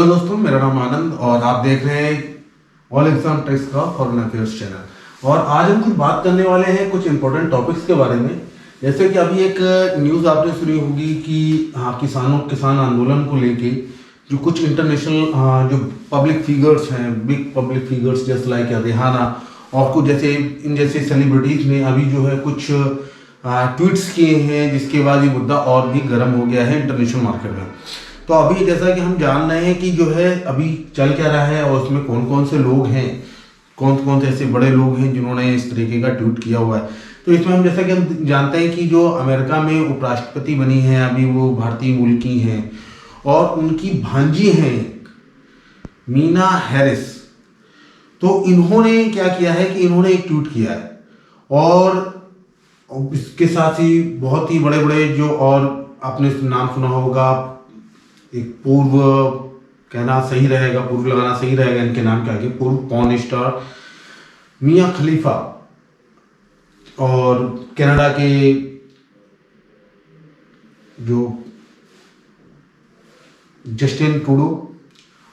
दोस्तों, मेरा नाम आनंद और आप देख रहे हैं ऑल एग्जाम ट्रिक्स का फॉरेन अफेयर्स चैनल। और आज हम कुछ बात करने वाले हैं कुछ इंपॉर्टेंट टॉपिक्स के बारे में। जैसे कि अभी एक न्यूज़ आपने सुनी होगी कि किसान आंदोलन को लेके जो कुछ इंटरनेशनल जो पब्लिक फिगर्स हैं, बिग पब्लिक फिगर्स जैसे लाइक रिहाना और कुछ जैसे इन जैसे सेलिब्रिटीज ने अभी जो है कुछ ट्वीट्स किए हैं, जिसके बाद ये मुद्दा और भी गर्म हो गया है इंटरनेशनल मार्केट में। तो अभी जैसा कि हम जान रहे हैं कि जो है अभी चल क्या रहा है और उसमें कौन कौन से लोग हैं, कौन कौन से ऐसे बड़े लोग हैं जिन्होंने इस तरीके का ट्वीट किया हुआ है। तो इसमें हम जैसा कि हम जानते हैं कि जो अमेरिका में उपराष्ट्रपति बनी हैं अभी, वो भारतीय मूल की हैं और उनकी भांजी हैं मीना हैरिस। तो इन्होंने क्या किया है कि इन्होंने एक ट्वीट किया है और इसके साथ ही बहुत ही बड़े बड़े जो, और आपने नाम सुना होगा, एक पूर्व कहना सही रहेगा, पूर्व लगाना सही रहेगा इनके नाम के आगे, पूर्व पॉर्न स्टार मिया खलीफा और कनाडा के जो जस्टिन ट्रूडो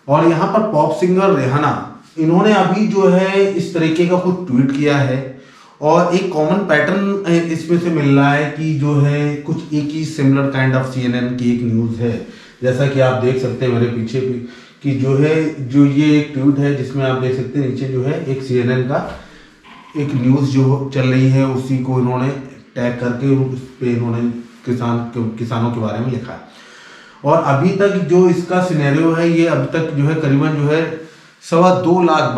और यहाँ पर पॉप सिंगर रिहाना, इन्होंने अभी जो है इस तरीके का कुछ ट्वीट किया है। और एक कॉमन पैटर्न इसमें से मिल रहा है कि जो है कुछ एक ही सिमिलर काइंड ऑफ CNN की एक न्यूज़ है, जैसा कि आप देख सकते हैं मेरे पीछे भी कि जो है जो ये एक ट्वीट है जिसमें आप देख सकते हैं नीचे जो है एक CNN का एक न्यूज़ जो चल रही है, उसी को इन्होंने टैग करके उस पर इन्होंने किसानों के बारे में लिखा है। और अभी तक जो इसका सिनेरियो है, ये अभी तक जो है करीबन जो है 2.25 लाख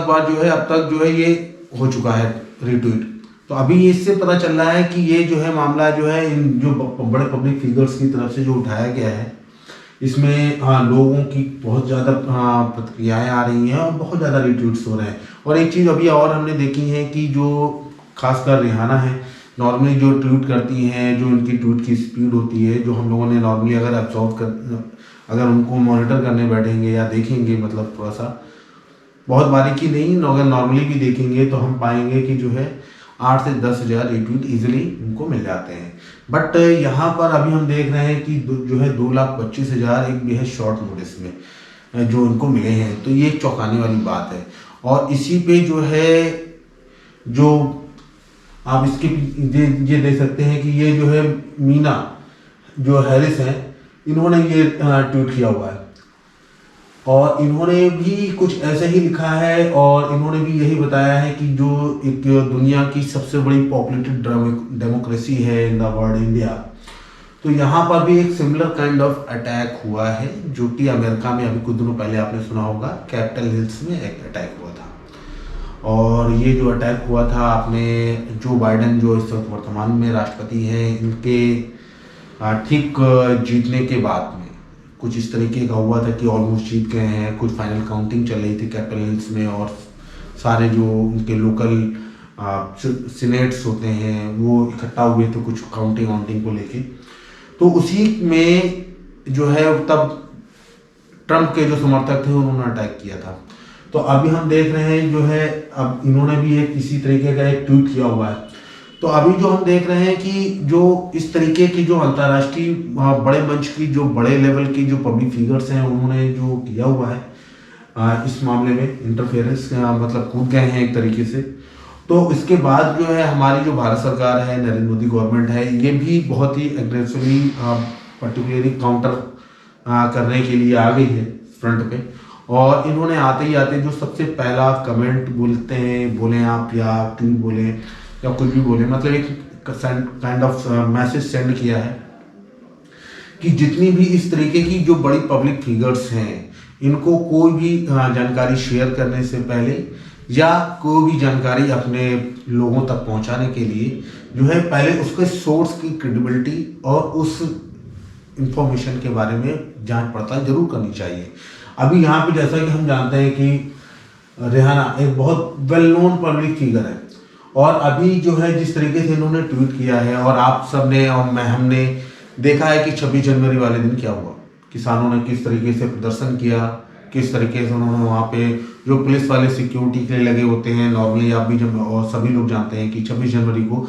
बार जो है अब तक जो है ये हो चुका है रीट्वीट। तो अभी इससे पता चल रहा है कि ये जो है मामला जो है इन जो बड़े पब्लिक फिगर्स की तरफ से जो उठाया गया है, इसमें लोगों की बहुत ज़्यादा प्रतिक्रियाएं आ रही हैं और बहुत ज़्यादा रीट्वीट्स हो रहे हैं। और एक चीज़ अभी और हमने देखी है कि जो खासकर रिहाना है, नॉर्मली जो ट्वीट करती हैं, जो उनकी ट्वीट की स्पीड होती है, जो हम लोगों ने नॉर्मली अगर उनको मॉनिटर करने बैठेंगे या देखेंगे, मतलब थोड़ा सा बहुत बारीकी नहीं, अगर नॉर्मली भी देखेंगे तो हम पाएंगे कि जो है 8 से 10 हज़ार रीट्वीट ईजिली उनको मिल जाते हैं। बट यहाँ पर अभी हम देख रहे हैं कि जो है 2,25,000 एक बेहद शॉर्ट नोटिस में जो उनको मिले हैं। तो ये एक चौंकाने वाली बात है। और इसी पे जो है जो आप इसके ये देख सकते हैं कि ये जो है मीना जो हैरिस हैं, इन्होंने ये ट्वीट किया हुआ है और इन्होंने भी कुछ ऐसे ही लिखा है और इन्होंने भी यही बताया है कि जो एक दुनिया की सबसे बड़ी पॉपुलेटेड डेमोक्रेसी है इन द वर्ल्ड, इंडिया, तो यहाँ पर भी एक सिमिलर काइंड ऑफ अटैक हुआ है, जो कि अमेरिका में अभी कुछ दिनों पहले आपने सुना होगा कैपिटल हिल्स में एक अटैक हुआ था। और ये जो अटैक हुआ था, आपने जो बाइडेन जो इस वक्त वर्तमान में राष्ट्रपति हैं, इनके ठीक जीतने के बाद में कुछ इस तरीके का हुआ था कि ऑलमोस्ट जीत गए हैं, कुछ फाइनल काउंटिंग चल रही थी कैपिटल हिल्स में और सारे जो उनके लोकल सीनेट्स होते हैं वो इकट्ठा हुए थे कुछ काउंटिंग को लेके। तो उसी में जो है तब ट्रम्प के जो समर्थक थे उन्होंने अटैक किया था। तो अभी हम देख रहे हैं जो है अब इन्होंने भी एक इसी तरीके का एक ट्वीट किया हुआ है। तो अभी जो हम देख रहे हैं कि जो इस तरीके की जो अंतर्राष्ट्रीय बड़े मंच की जो बड़े लेवल की जो पब्लिक फिगर्स हैं, उन्होंने जो किया हुआ है इस मामले में इंटरफेरेंस, मतलब कूद गए हैं एक तरीके से। तो इसके बाद जो है हमारी जो भारत सरकार है, नरेंद्र मोदी गवर्नमेंट है, ये भी बहुत ही एग्रेसिवली पर्टिकुलरली काउंटर करने के लिए आ गई है फ्रंट पे। और इन्होंने आते जो सबसे पहला कमेंट बोले आप या ट्वीट बोले या कुछ भी बोले, मतलब एक काइंड ऑफ मैसेज सेंड किया है कि जितनी भी इस तरीके की जो बड़ी पब्लिक फिगर्स हैं, इनको कोई भी जानकारी शेयर करने से पहले या कोई भी जानकारी अपने लोगों तक पहुंचाने के लिए जो है पहले उसके सोर्स की क्रेडिबिलिटी और उस इंफॉर्मेशन के बारे में जांच पड़ताल जरूर करनी चाहिए। अभी यहाँ पे जैसा कि हम जानते हैं कि रिहाना एक बहुत वेल नोन पब्लिक फिगर है और अभी जो है जिस तरीके से इन्होंने ट्वीट किया है और आप सब ने और हमने देखा है कि 26 जनवरी वाले दिन क्या हुआ, किसानों ने किस तरीके से प्रदर्शन किया, किस तरीके से उन्होंने वहाँ पे जो पुलिस वाले सिक्योरिटी के लिए लगे होते हैं, नॉर्मली आप भी जब और सभी लोग जानते हैं कि 26 जनवरी को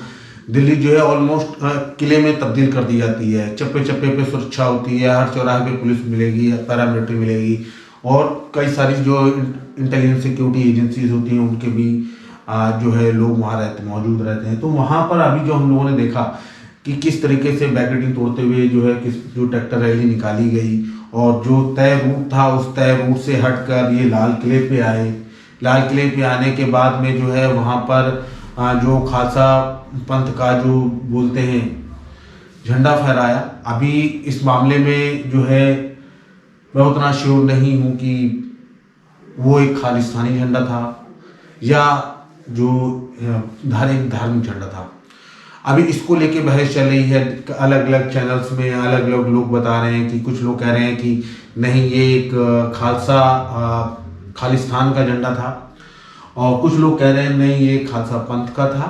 दिल्ली जो है ऑलमोस्ट किले में तब्दील कर दी जाती है। चप्पे चप्पे पे सुरक्षा होती है, हर चौराहे पे पुलिस मिलेगी, पैरामिलिट्री मिलेगी, और कई सारी जो इंटेलिजेंस सिक्योरिटी एजेंसीज होती हैं उनके भी जो है लोग वहाँ मौजूद रहते हैं। तो वहाँ पर अभी जो हम लोगों ने देखा कि किस तरीके से बैरिकेडिंग तोड़ते हुए जो है जो ट्रैक्टर रैली निकाली गई, और जो तय रूट था उस तय रूट से हटकर ये लाल किले पे आए। लाल किले पे आने के बाद में जो है वहाँ पर जो खालसा पंथ का जो बोलते हैं झंडा फहराया। अभी इस मामले में जो है मैं उतना श्योर नहीं हूँ कि वो एक खालिस्तानी झंडा था या जो धार्मिक झंडा था। अभी इसको लेके बहस चल रही है, अलग अलग चैनल्स में अलग अलग लोग बता रहे हैं कि कुछ लोग कह रहे हैं कि नहीं ये एक खालिस्तान का झंडा था, और कुछ लोग कह रहे हैं नहीं ये खालसा पंथ का था,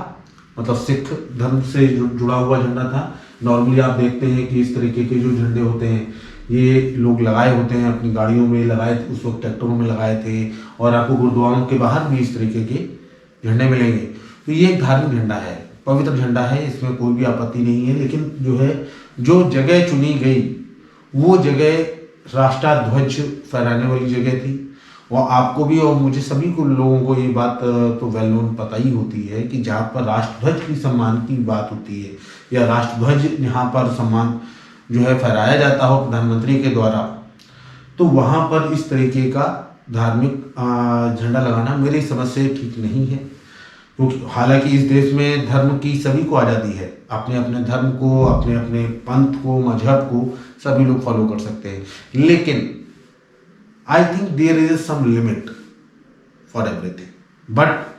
मतलब सिख धर्म से जुड़ा हुआ झंडा था। नॉर्मली आप देखते हैं कि इस तरीके के जो झंडे होते हैं ये लोग लगाए होते हैं अपनी गाड़ियों में, लगाए उस वक्त ट्रैक्टरों में लगाए थे, और आपको गुरुद्वारों के बाहर भी इस तरीके के झंडे मिलेंगे। तो ये एक धार्मिक झंडा है, पवित्र झंडा है, इसमें कोई भी आपत्ति नहीं है। लेकिन जो है जो जगह चुनी गई वो जगह राष्ट्रध्वज फहराने वाली जगह थी, और आपको भी और मुझे सभी को लोगों को ये बात तो वेल नोन पता ही होती है कि जहाँ पर राष्ट्रध्वज की सम्मान की बात होती है या राष्ट्रध्वज यहाँ पर सम्मान जो है फहराया जाता हो प्रधानमंत्री के द्वारा, तो वहाँ पर इस तरीके का धार्मिक झंडा लगाना मेरी समझ से ठीक नहीं है। क्योंकि हालांकि इस देश में धर्म की सभी को आज़ादी है, अपने अपने धर्म को, अपने अपने पंथ को, मजहब को सभी लोग फॉलो कर सकते हैं, लेकिन I think there is some limit for everything. But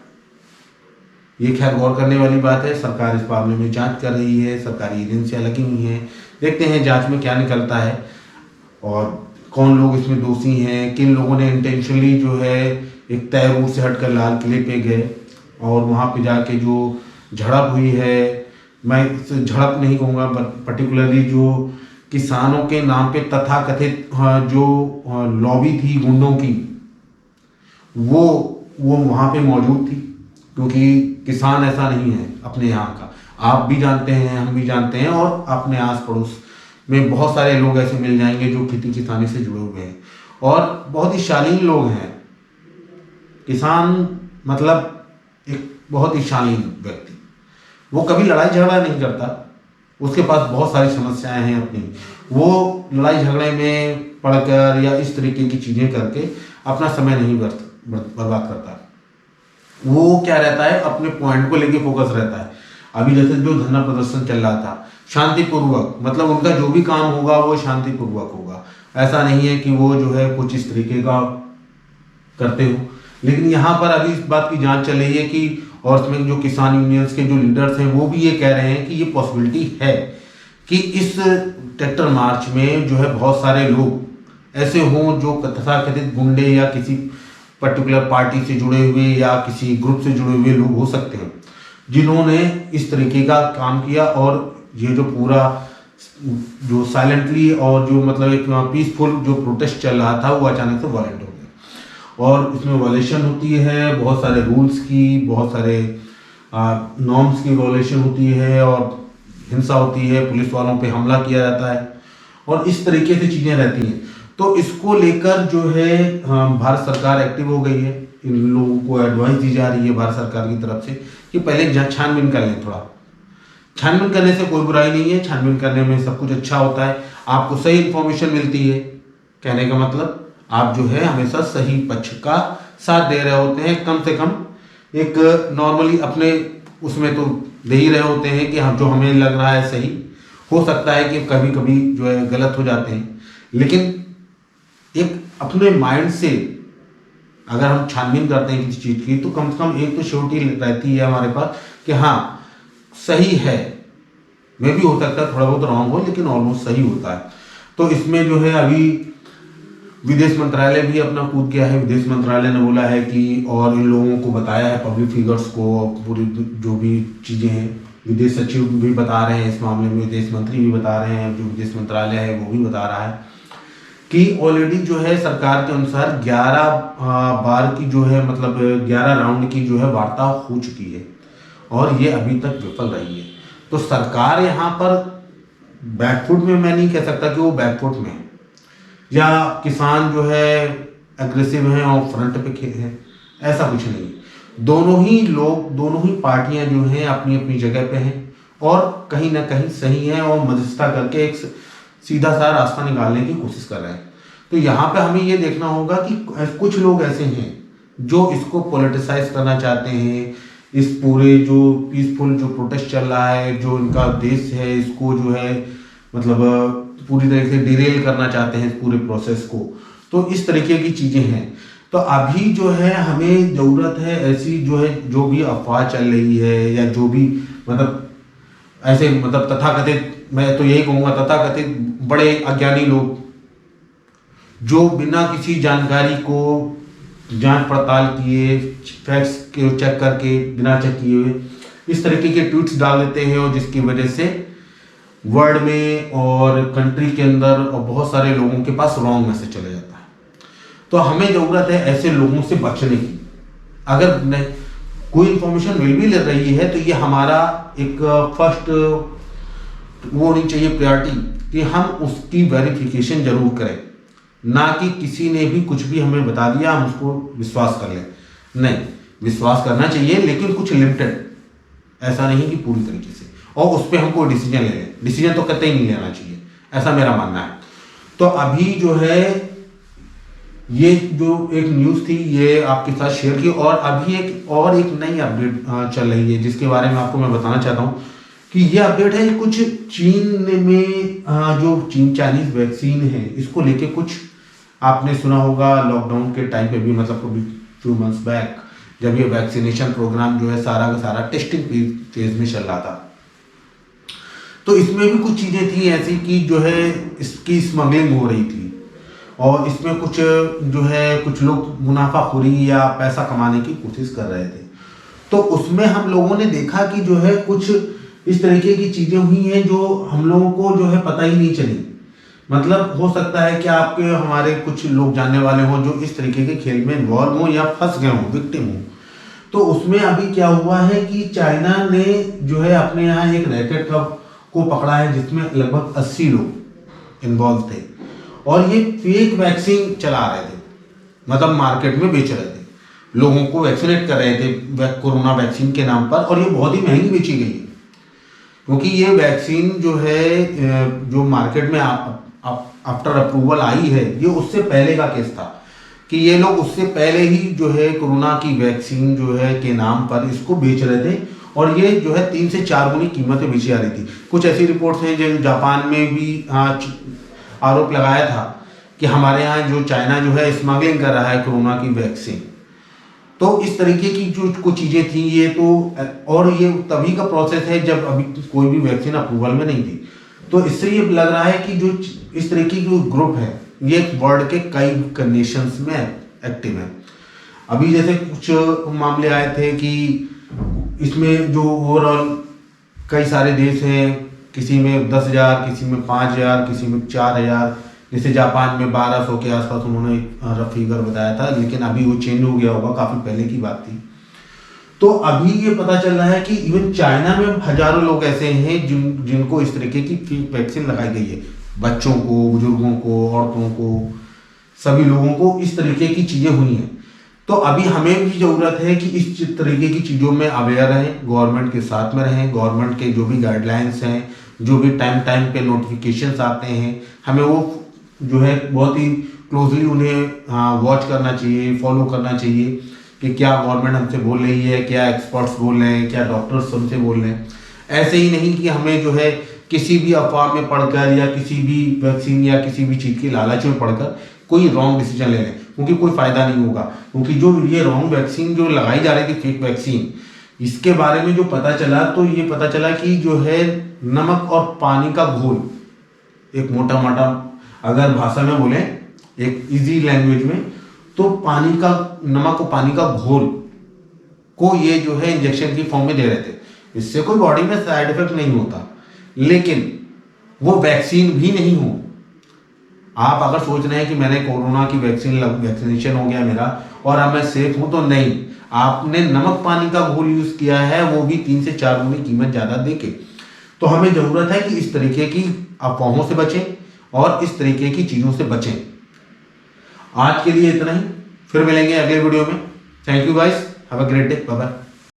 ये खैर गौर करने वाली बात है। सरकार इस मामले में जांच कर रही है, सरकारी एजेंसियां लगी हुई हैं, देखते हैं जांच में क्या निकलता है और कौन लोग इसमें दोषी हैं, किन लोगों ने इंटेंशनली जो है एक तय रूट से हटकर लाल किले पे गए और वहाँ पे जाके जो झड़प हुई है, मैं इसे झड़प नहीं कहूँगा, पर्टिकुलरली जो किसानों के नाम पे तथाकथित जो लॉबी थी गुंडों की, वो वहाँ पे मौजूद थी। क्योंकि किसान ऐसा नहीं है अपने यहाँ का, आप भी जानते हैं, हम भी जानते हैं, और अपने आस पड़ोस में बहुत सारे लोग ऐसे मिल जाएंगे जो खेती किसानी से जुड़े हुए हैं और बहुत ही शालीन लोग हैं। किसान मतलब एक बहुत ही शालीन व्यक्ति, वो कभी लड़ाई झगड़ा नहीं करता, उसके पास बहुत सारी समस्याएं हैं अपनी, वो लड़ाई झगड़े में पड़कर या इस तरीके की चीज़ें करके अपना समय नहीं बर्बाद करता। वो क्या रहता है, अपने पॉइंट को लेके फोकस रहता है। अभी जैसे जो धरना प्रदर्शन चल रहा था शांतिपूर्वक, मतलब उनका जो भी काम होगा वो शांतिपूर्वक होगा, ऐसा नहीं है कि वो जो है कुछ इस तरीके का करते हो। लेकिन यहाँ पर अभी इस बात की जांच चल रही है कि, और उसमें जो किसान यूनियंस के जो लीडर्स हैं वो भी ये कह रहे हैं कि ये पॉसिबिलिटी है कि इस ट्रैक्टर मार्च में जो है बहुत सारे लोग ऐसे हों जो तथाकथित गुंडे या किसी पर्टिकुलर पार्टी से जुड़े हुए या किसी ग्रुप से जुड़े हुए लोग हो सकते हैं, जिन्होंने इस तरीके का काम किया, और ये जो पूरा जो साइलेंटली और जो मतलब एक पीसफुल जो प्रोटेस्ट चल रहा था वो अचानक से वायलेंट हो गया। और इसमें वायलेशन होती है बहुत सारे रूल्स की, बहुत सारे नॉर्म्स की वायलेशन होती है, और हिंसा होती है, पुलिस वालों पे हमला किया जाता है, और इस तरीके से चीज़ें रहती हैं। तो इसको लेकर जो है भारत सरकार एक्टिव हो गई है। इन लोगों को एडवाइस दी जा रही है भारत सरकार की तरफ से कि पहले छानबीन कर लें। थोड़ा छानबीन करने से कोई बुराई नहीं है, छानबीन करने में सब कुछ अच्छा होता है, आपको सही इन्फॉर्मेशन मिलती है। कहने का मतलब आप जो है हमेशा सही पक्ष का साथ दे रहे होते हैं, कम से कम एक नॉर्मली अपने उसमें तो दे ही रहे होते हैं कि हम जो हमें लग रहा है सही, हो सकता है कि कभी कभी जो है गलत हो जाते हैं, लेकिन एक अपने माइंड से अगर हम छानबीन करते हैं किसी चीज़ की तो कम से कम एक तो श्योरिटी रहती है हमारे पास कि हाँ सही है। में भी हो सकता है थोड़ा बहुत रॉन्ग हो, लेकिन ऑलमोस्ट सही होता है। तो इसमें जो है अभी विदेश मंत्रालय भी अपना कूद गया है। विदेश मंत्रालय ने बोला है कि, और इन लोगों को बताया है, पब्लिक फिगर्स को, पूरी जो भी चीज़ें हैं, विदेश सचिव भी बता रहे हैं इस मामले में, विदेश मंत्री भी बता रहे हैं, जो विदेश मंत्रालय है वो भी बता रहा है कि ऑलरेडी जो है सरकार के अनुसार 11 बार की जो है मतलब 11 राउंड की जो है वार्ता हो चुकी है और ये अभी तक विफल रही है। तो सरकार यहाँ पर बैकफुट में, मैं नहीं कह सकता कि वो बैकफुट में है, या किसान जो है एग्रेसिव हैं और फ्रंट पे हैं, ऐसा कुछ नहीं है। दोनों ही लोग, दोनों ही पार्टियां जो हैं अपनी अपनी जगह पे हैं और कहीं ना कहीं सही हैं और मध्यस्थता करके एक सीधा सा रास्ता निकालने की कोशिश कर रहे हैं। तो यहाँ पे हमें ये देखना होगा कि कुछ लोग ऐसे हैं जो इसको पॉलिटिसाइज करना चाहते हैं, इस पूरे जो पीसफुल जो प्रोटेस्ट चल रहा है, जो इनका देश है, इसको जो है मतलब पूरी तरह से डिरेल करना चाहते हैं इस पूरे प्रोसेस को। तो इस तरीके की चीजें हैं। तो अभी जो है हमें जरूरत है ऐसी जो है, जो भी अफवाह चल रही है या जो भी मतलब ऐसे मतलब तथाकथित, मैं तो यही कहूँगा तथाकथित बड़े अज्ञानी लोग जो बिना किसी जानकारी को जांच पड़ताल किए, फैक्ट्स के चेक करके, बिना चेक किए हुए इस तरीके के ट्वीट्स डाल देते हैं, और जिसकी वजह से वर्ल्ड में और कंट्री के अंदर और बहुत सारे लोगों के पास रॉन्ग मैसेज चले जाता है। तो हमें जरूरत है ऐसे लोगों से बचने की। अगर नहीं कोई इंफॉर्मेशन मिल भी ले रही है तो ये हमारा एक फर्स्ट वो होनी चाहिए प्रायोरिटी कि हम उसकी वेरिफिकेशन जरूर करें, ना कि किसी ने भी कुछ भी हमें बता दिया हम उसको विश्वास कर लें। नहीं, विश्वास करना चाहिए लेकिन कुछ लिमिटेड, ऐसा नहीं कि पूरी तरीके से, और उस पर हम कोई डिसीजन ले लें। डिसीजन तो कतई नहीं लेना चाहिए, ऐसा मेरा मानना है। तो अभी जो है ये जो एक न्यूज़ थी ये आपके साथ शेयर की, और अभी एक नई अपडेट चल रही है जिसके बारे में आपको मैं बताना चाहता हूँ कि ये अपडेट है कुछ चीन में जो चाइनीज वैक्सीन है इसको लेके कुछ आपने सुना होगा लॉकडाउन के टाइम पे भी, मतलब अभी फ्यू मंथ्स बैक जब ये वैक्सीनेशन प्रोग्राम जो है सारा का सारा टेस्टिंग फेज में चल रहा था, तो इसमें भी कुछ चीज़ें थी ऐसी कि जो है इसकी स्मगलिंग हो रही थी, और इसमें कुछ जो है कुछ लोग मुनाफाखोरी या पैसा कमाने की कोशिश कर रहे थे। तो उसमें हम लोगों ने देखा कि जो है कुछ इस तरीके की चीज़ें हुई हैं जो हम लोगों को जो है पता ही नहीं चली। मतलब हो सकता है कि आपके हमारे कुछ लोग जानने वाले हों जो इस तरीके के खेल में इन्वॉल्व हों या फंस गए हों, विक्टिम हों। तो उसमें अभी क्या हुआ है कि चाइना ने जो है अपने यहाँ एक रैकेट को पकड़ा है जिसमें लगभग 80 लोग इन्वॉल्व थे, और ये फेक वैक्सीन चला रहे थे, मतलब मार्केट में बेच रहे थे, लोगों को वैक्सीनेट कर रहे थे कोरोना वैक्सीन के नाम पर, और ये बहुत ही महंगी बेची गई है। क्योंकि ये वैक्सीन जो है जो मार्केट में आफ्टर अप्रूवल आई है, ये उससे पहले का केस था कि ये लोग उससे पहले ही जो है कोरोना की वैक्सीन जो है के नाम पर इसको बेच रहे थे, और ये जो है 3 से 4 गुनी कीमतें बेची जा रही थी। कुछ ऐसी रिपोर्ट्स हैं जो जापान में भी आरोप लगाया था कि हमारे यहाँ जो चाइना जो है स्मगलिंग कर रहा है कोरोना की वैक्सीन। तो इस तरीके की जो कुछ चीज़ें थी ये तो, और ये तभी का प्रोसेस है जब अभी कोई भी वैक्सीन अप्रूवल में नहीं थी। तो इससे ये लग रहा है कि जो इस तरीके की ग्रुप है ये वर्ल्ड के कई नेशंस में एक्टिव है। अभी जैसे कुछ मामले आए थे कि इसमें जो ओवरऑल कई सारे देश हैं, किसी में 10,000, किसी में 5,000, किसी में 4,000, जैसे जापान में 1200 के आसपास उन्होंने रफ फिगर बताया था, लेकिन अभी वो चेंज हो गया होगा, काफ़ी पहले की बात थी। तो अभी ये पता चल रहा है कि इवन चाइना में हजारों लोग ऐसे हैं जिनको इस तरीके की वैक्सीन लगाई गई है, बच्चों को, बुजुर्गों को, औरतों को, सभी लोगों को इस तरीके की चीज़ें हुई हैं। तो अभी हमें भी ज़रूरत है कि इस तरीके की चीज़ों में अवेयर रहें, गवर्नमेंट के साथ में रहें, गवर्नमेंट के जो भी गाइडलाइंस हैं, जो भी टाइम पे नोटिफिकेशंस आते हैं, हमें वो जो है बहुत ही क्लोजली उन्हें वॉच करना चाहिए, फॉलो करना चाहिए कि क्या गवर्नमेंट हमसे बोल रही है, क्या एक्सपर्ट्स बोल रहे हैं, क्या डॉक्टर्स हमसे बोल रहे हैं। ऐसे ही नहीं कि हमें जो है किसी भी अफवाह में पढ़कर या किसी भी वैक्सीन या किसी भी चीज़ की लालच में पढ़कर कोई रॉन्ग डिसीजन ले लें, क्योंकि कोई फ़ायदा नहीं होगा। क्योंकि जो ये रॉन्ग वैक्सीन जो लगाई जा रही थी, फेक वैक्सीन, इसके बारे में जो पता चला तो ये पता चला कि जो है नमक और पानी का घोल, एक मोटा मोटा अगर भाषा में बोले एक इजी लैंग्वेज में, तो पानी का, नमक और पानी का घोल को ये जो है इंजेक्शन की फॉर्म में दे रहे थे। इससे कोई बॉडी में साइड इफेक्ट नहीं होता, लेकिन वो वैक्सीन भी नहीं हो। आप अगर सोच रहे हैं कि मैंने कोरोना की वैक्सीनेशन हो गया मेरा और अब मैं सेफ हूं, तो नहीं, आपने नमक पानी का घोल यूज किया है, वो भी 3 से 4 गुनी कीमत ज्यादा देके। तो हमें ज़रूरत है कि इस तरीके की अफवाहों से बचें और इस तरीके की चीज़ों से बचें। आज के लिए इतना ही, फिर मिलेंगे अगले वीडियो में। Thank you guys, have a great day, bye bye.